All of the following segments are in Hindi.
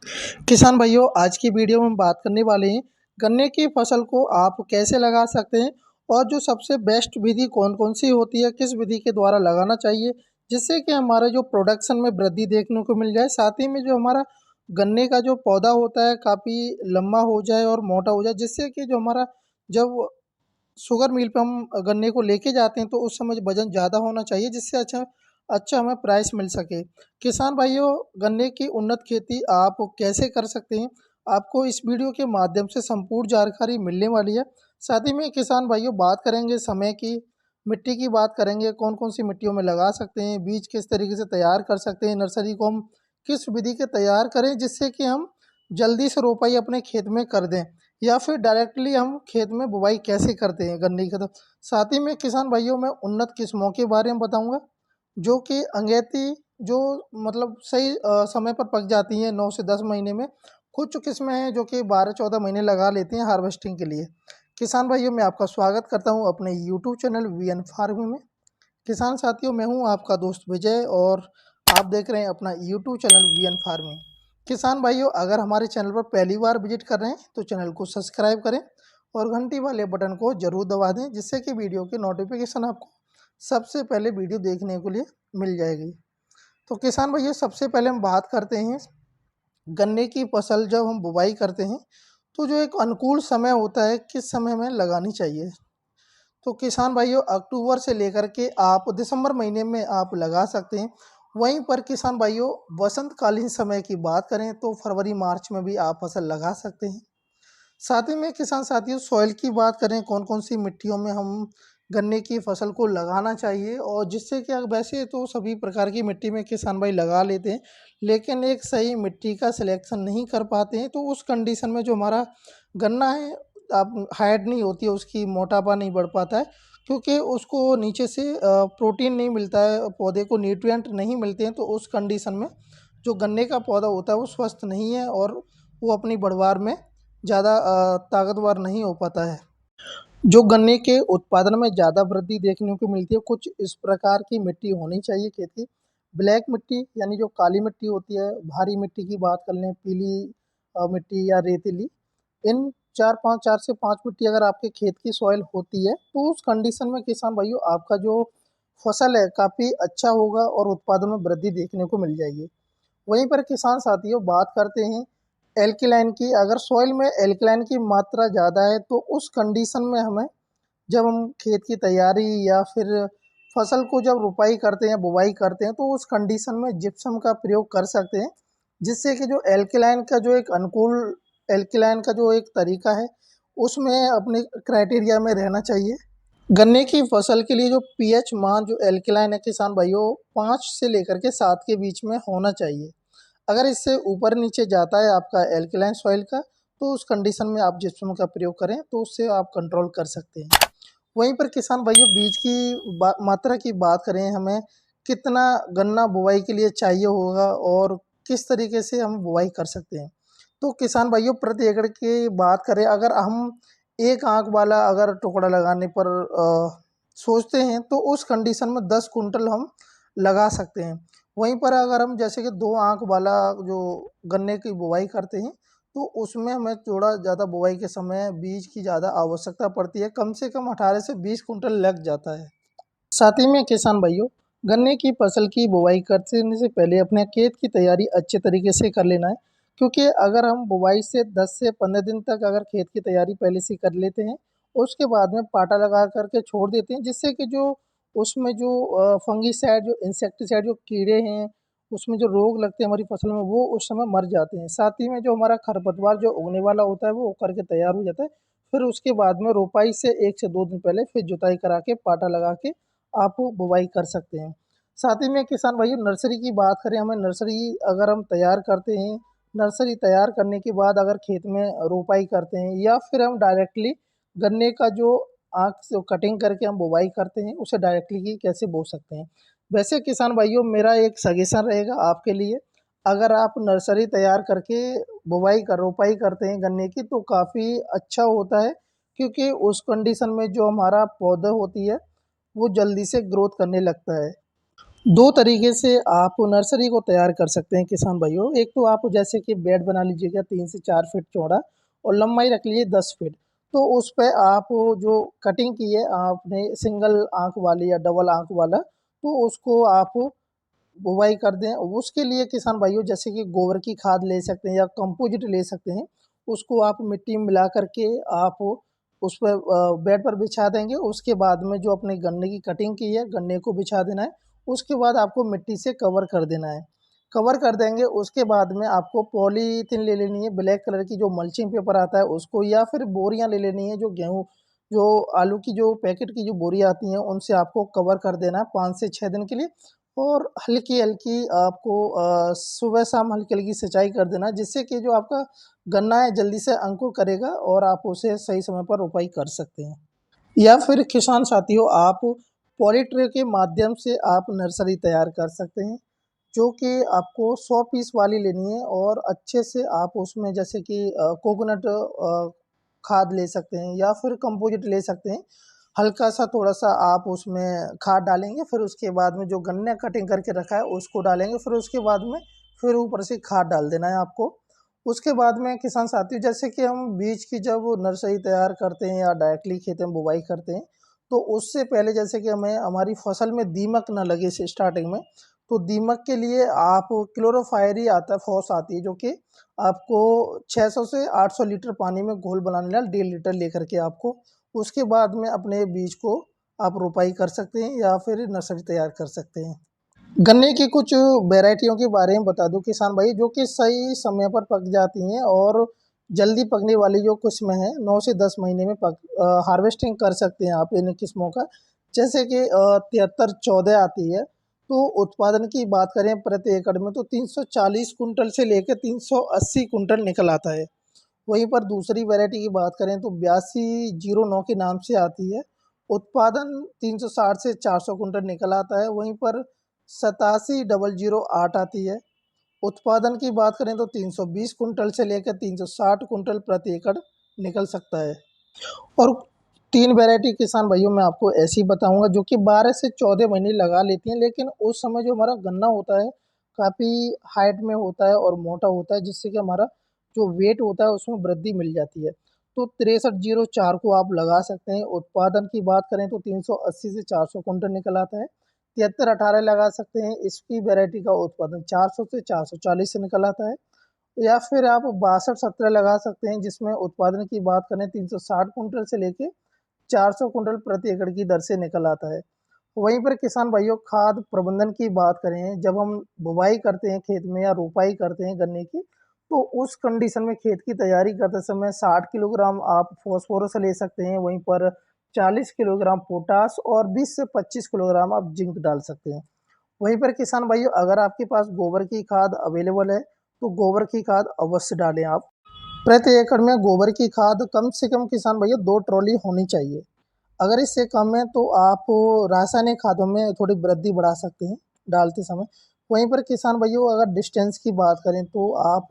किसान भाइयों, आज की वीडियो में हम बात करने वाले हैं गन्ने की फसल को आप कैसे लगा सकते हैं और जो सबसे बेस्ट विधि कौन-कौन सी होती है, किस विधि के द्वारा लगाना चाहिए, जिससे कि हमारे जो प्रोडक्शन में वृद्धि देखने को मिल जाए, साथ ही में जो हमारा गन्ने का जो पौधा होता है काफ़ी लंबा हो जाए और मोटा हो जाए, जिससे कि जो हमारा जब शुगर मिल पे हम गन्ने को लेके जाते हैं तो उस समय वज़न ज़्यादा होना चाहिए, जिससे अच्छा अच्छा हमें प्राइस मिल सके। किसान भाइयों, गन्ने की उन्नत खेती आप कैसे कर सकते हैं, आपको इस वीडियो के माध्यम से संपूर्ण जानकारी मिलने वाली है। साथ ही में किसान भाइयों बात करेंगे समय की, मिट्टी की बात करेंगे, कौन-कौन सी मिट्टियों में लगा सकते हैं, बीज किस तरीके से तैयार कर सकते हैं, नर्सरी को हम किस विधि के तैयार करें जिससे कि हम जल्दी से रोपाई अपने खेत में कर दें। या फिर डायरेक्टली हम खेत में बुवाई कैसे करते हैं गन्ने की। तो साथ ही में किसान भाइयों मैं उन्नत किस्मों के बारे में बताऊंगा जो कि अंगैती जो मतलब सही समय पर पक जाती हैं 9 से 10 महीने में। कुछ किस्में हैं जो कि 12-14 महीने लगा लेती हैं हार्वेस्टिंग के लिए। किसान भाइयों मैं आपका स्वागत करता हूं अपने यूट्यूब चैनल वीएन फार्मिंग में। किसान साथियों, मैं हूं आपका दोस्त विजय और आप देख रहे हैं अपना यूट्यूब चैनल वीएन फार्मिंग। किसान भाइयों, अगर हमारे चैनल पर पहली बार विजिट कर रहे हैं तो चैनल को सब्सक्राइब करें और घंटी वाले बटन को ज़रूर दबा दें, जिससे कि वीडियो की नोटिफिकेशन आपको सबसे पहले वीडियो देखने के लिए मिल जाएगी। तो किसान भाइयों, सबसे पहले हम बात करते हैं गन्ने की फसल जब हम बुवाई करते हैं तो जो एक अनुकूल समय होता है किस समय में लगानी चाहिए। तो किसान भाइयों, अक्टूबर से लेकर के आप दिसंबर महीने में आप लगा सकते हैं। वहीं पर किसान भाइयों वसंतकालीन समय की बात करें तो फरवरी मार्च में भी आप फसल लगा सकते हैं। साथ ही में किसान साथियों सॉइल की बात करें, कौन-कौन सी मिट्टियों में हम गन्ने की फसल को लगाना चाहिए और जिससे कि वैसे तो सभी प्रकार की मिट्टी में किसान भाई लगा लेते हैं, लेकिन एक सही मिट्टी का सिलेक्शन नहीं कर पाते हैं, तो उस कंडीशन में जो हमारा गन्ना है अब हाइट नहीं होती है, उसकी मोटापा नहीं बढ़ पाता है क्योंकि उसको नीचे से प्रोटीन नहीं मिलता है, पौधे को न्यूट्रिएंट नहीं मिलते हैं, तो उस कंडीशन में जो गन्ने का पौधा होता है वो स्वस्थ नहीं है और वो अपनी बढ़वार में ज़्यादा ताकतवर नहीं हो पाता है। जो गन्ने के उत्पादन में ज़्यादा वृद्धि देखने को मिलती है, कुछ इस प्रकार की मिट्टी होनी चाहिए खेत की। ब्लैक मिट्टी यानी जो काली मिट्टी होती है, भारी मिट्टी की बात कर लें, पीली मिट्टी या रेतीली, इन 4 से 5 मिट्टी अगर आपके खेत की सॉइल होती है, तो उस कंडीशन में किसान भाइयों आपका जो फसल है काफ़ी अच्छा होगा और उत्पादन में वृद्धि देखने को मिल जाएगी। वहीं पर किसान साथियों बात करते हैं एल्कलाइन की। अगर सॉइल में एल्कलाइन की मात्रा ज़्यादा है तो उस कंडीशन में हमें जब हम खेत की तैयारी या फिर फसल को जब रुपाई करते हैं, बुवाई करते हैं, तो उस कंडीशन में जिप्सम का प्रयोग कर सकते हैं, जिससे कि जो एल्कलाइन का जो एक अनुकूल एल्कलाइन का जो एक तरीका है उसमें अपने क्राइटेरिया में रहना चाहिए। गन्ने की फसल के लिए जो पीएच मान जो एल्कलाइन है किसान भाइयों 5 से लेकर के 7 के बीच में होना चाहिए। अगर इससे ऊपर नीचे जाता है आपका एल्कलाइन सॉइल का, तो उस कंडीशन में आप जिप्सम का प्रयोग करें तो उससे आप कंट्रोल कर सकते हैं। वहीं पर किसान भाइयों बीज की मात्रा की बात करें, हमें कितना गन्ना बुवाई के लिए चाहिए होगा और किस तरीके से हम बुवाई कर सकते हैं। तो किसान भाइयों प्रति एकड़ की बात करें, अगर हम एक आंख वाला अगर टुकड़ा लगाने पर सोचते हैं तो उस कंडीशन में 10 कुंटल हम लगा सकते हैं। वहीं पर अगर हम जैसे कि 2 आंख वाला जो गन्ने की बुवाई करते हैं तो उसमें हमें थोड़ा ज़्यादा बुवाई के समय बीज की ज़्यादा आवश्यकता पड़ती है, कम से कम 18 से 20 कुंटल लग जाता है। साथ ही में किसान भाइयों गन्ने की फसल की बुवाई करने से पहले अपने खेत की तैयारी अच्छे तरीके से कर लेना है, क्योंकि अगर हम बुवाई से 10 से 15 दिन तक अगर खेत की तैयारी पहले से कर लेते हैं, उसके बाद में पाटा लगा करके छोड़ देते हैं, जिससे कि जो उसमें जो फंगीसाइड जो इंसेक्टिसाइड जो कीड़े हैं उसमें जो रोग लगते हैं हमारी फसल में वो उस समय मर जाते हैं। साथ ही में जो हमारा खरपतवार जो उगने वाला होता है वो उग करके तैयार हो जाता है। फिर उसके बाद में रोपाई से 1 से 2 दिन पहले फिर जुताई करा के पाटा लगा के आप बुवाई कर सकते हैं। साथ ही में किसान भाइयों नर्सरी की बात करें, हमें नर्सरी अगर हम तैयार करते हैं, नर्सरी तैयार करने के बाद अगर खेत में रोपाई करते हैं या फिर हम डायरेक्टली गन्ने का जो आँख से कटिंग करके हम बुवाई करते हैं, उसे डायरेक्टली ही कैसे बो सकते हैं। वैसे किसान भाइयों मेरा एक सजेशन रहेगा आपके लिए, अगर आप नर्सरी तैयार करके रोपाई करते हैं गन्ने की तो काफ़ी अच्छा होता है, क्योंकि उस कंडीशन में जो हमारा पौधा होती है वो जल्दी से ग्रोथ करने लगता है। दो तरीके से आप नर्सरी को तैयार कर सकते हैं किसान भाइयों। एक तो आप जैसे कि बेड बना लीजिएगा 3 से 4 फीट चौड़ा और लंबाई रख लीजिए 10 फीट। तो उस पे आप जो कटिंग की है आपने सिंगल आँख वाली या डबल आँख वाला, तो उसको आप बुवाई कर दें। उसके लिए किसान भाइयों जैसे कि गोबर की खाद ले सकते हैं या कंपोजिट ले सकते हैं। उसको आप मिट्टी में मिला कर के आप उस पे बेड पर बिछा देंगे। उसके बाद में जो अपने गन्ने की कटिंग की है, गन्ने को बिछा देना है। उसके बाद आपको मिट्टी से कवर कर देना है। कवर कर देंगे उसके बाद में आपको पॉलीथीन ले लेनी है, ब्लैक कलर की जो मल्चिंग पेपर आता है उसको, या फिर बोरियाँ ले लेनी है, जो गेहूँ जो आलू की जो पैकेट की जो बोरियाँ आती हैं उनसे आपको कवर कर देना है 5 से 6 दिन के लिए। और हल्की-हल्की आपको सुबह-शाम हल्की-हल्की सिंचाई कर देना है, जिससे कि जो आपका गन्ना है जल्दी से अंकुर करेगा और आप उसे सही समय पर रोपाई कर सकते हैं। या फिर किसान साथियों आप पॉली ट्रे के माध्यम से आप नर्सरी तैयार कर सकते हैं, जो कि आपको 100 पीस वाली लेनी है और अच्छे से आप उसमें जैसे कि कोकोनट खाद ले सकते हैं या फिर कंपोजिट ले सकते हैं। हल्का-सा थोड़ा-सा आप उसमें खाद डालेंगे, फिर उसके बाद में जो गन्ना कटिंग करके रखा है उसको डालेंगे, फिर उसके बाद में फिर ऊपर से खाद डाल देना है आपको। उसके बाद में किसान साथियों जैसे कि हम बीज की जब नर्सरी तैयार करते हैं या डायरेक्टली खेत में बुवाई करते हैं, तो उससे पहले जैसे कि हमें हमारी फसल में दीमक ना लगे से स्टार्टिंग में, तो दीमक के लिए आप क्लोरोफायरी आता है, फॉस आती है, जो कि आपको 600 से 800 लीटर पानी में घोल बनाने डाल 1.5 लीटर लेकर के आपको उसके बाद में अपने बीज को आप रोपाई कर सकते हैं या फिर नर्सरी तैयार कर सकते हैं। गन्ने की कुछ वैरायटियों के बारे में बता दूं किसान भाई, जो कि सही समय पर पक जाती हैं और जल्दी पकने वाली जो किस्में हैं 9 से 10 महीने में हार्वेस्टिंग कर सकते हैं आप इन किस्मों का। जैसे कि 7314 आती है। तो उत्पादन की बात करें प्रति एकड़ में तो 340 कुंटल से लेकर 380 कुंटल निकल आता है। वहीं पर दूसरी वैरायटी की बात करें तो 8209 के नाम से आती है। उत्पादन 360 से 400 कुंटल निकल आता है। वहीं पर 87 008 आती है। उत्पादन की बात करें तो 320 कुंटल से लेकर 360 कुंटल प्रति एकड़ निकल सकता है। और 3 वैरायटी किसान भाइयों मैं आपको ऐसी बताऊंगा जो कि 12 से 14 महीने लगा लेती हैं, लेकिन उस समय जो हमारा गन्ना होता है काफ़ी हाइट में होता है और मोटा होता है, जिससे कि हमारा जो वेट होता है उसमें वृद्धि मिल जाती है। तो 6304 को आप लगा सकते हैं। उत्पादन की बात करें तो 380 से 400 कुंटल निकल आता है। 7318 लगा सकते हैं, इसकी वैरायटी का उत्पादन 400 से 440 से निकल आता है। या फिर आप 6217 लगा सकते हैं, जिसमें उत्पादन की बात करें 360 कुंटल से लेके 400 कुंटल प्रति एकड़ की दर से निकल आता है। वहीं पर किसान भाइयों खाद प्रबंधन की बात करें, जब हम बुवाई करते हैं खेत में या रोपाई करते हैं गन्ने की, तो उस कंडीशन में खेत की तैयारी करते समय 60 किलोग्राम आप फास्फोरस ले सकते हैं। वहीं पर 40 किलोग्राम पोटाश और 20 से 25 किलोग्राम आप जिंक डाल सकते हैं। वहीं पर किसान भाइयों अगर आपके पास गोबर की खाद अवेलेबल है, तो गोबर की खाद अवश्य डालें आप। प्रति एकड़ में गोबर की खाद कम से कम किसान भैया 2 ट्रॉली होनी चाहिए। अगर इससे कम है तो आप रासायनिक खादों में थोड़ी वृद्धि बढ़ा सकते हैं डालते समय। वहीं पर किसान भाइयों अगर डिस्टेंस की बात करें तो आप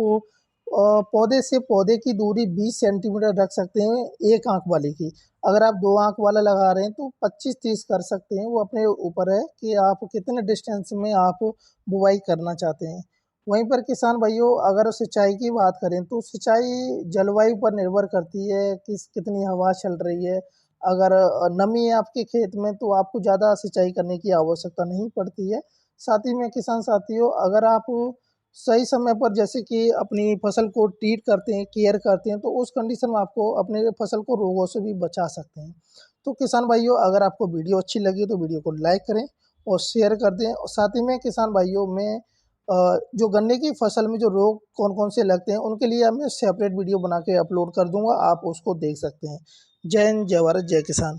पौधे से पौधे की दूरी 20 सेंटीमीटर रख सकते हैं एक आंख वाले की। अगर आप 2 आंख वाला लगा रहे हैं तो 25-30 कर सकते हैं, वो अपने ऊपर है कि आप कितने डिस्टेंस में आप बुवाई करना चाहते हैं। वहीं पर किसान भाइयों अगर सिंचाई की बात करें तो सिंचाई जलवायु पर निर्भर करती है, कितनी हवा चल रही है। अगर नमी है आपके खेत में तो आपको ज़्यादा सिंचाई करने की आवश्यकता नहीं पड़ती है। साथ ही में किसान साथियों अगर आप सही समय पर जैसे कि अपनी फसल को ट्रीट करते हैं, केयर करते हैं, तो उस कंडीशन में आपको अपने फसल को रोगों से भी बचा सकते हैं। तो किसान भाइयों अगर आपको वीडियो अच्छी लगी तो वीडियो को लाइक करें और शेयर कर दें। और साथ ही में किसान भाइयों में जो गन्ने की फसल में जो रोग कौन-कौन से लगते हैं उनके लिए मैं सेपरेट वीडियो बना के अपलोड कर दूँगा, आप उसको देख सकते हैं। जय हिंद, जय भारत, जय किसान।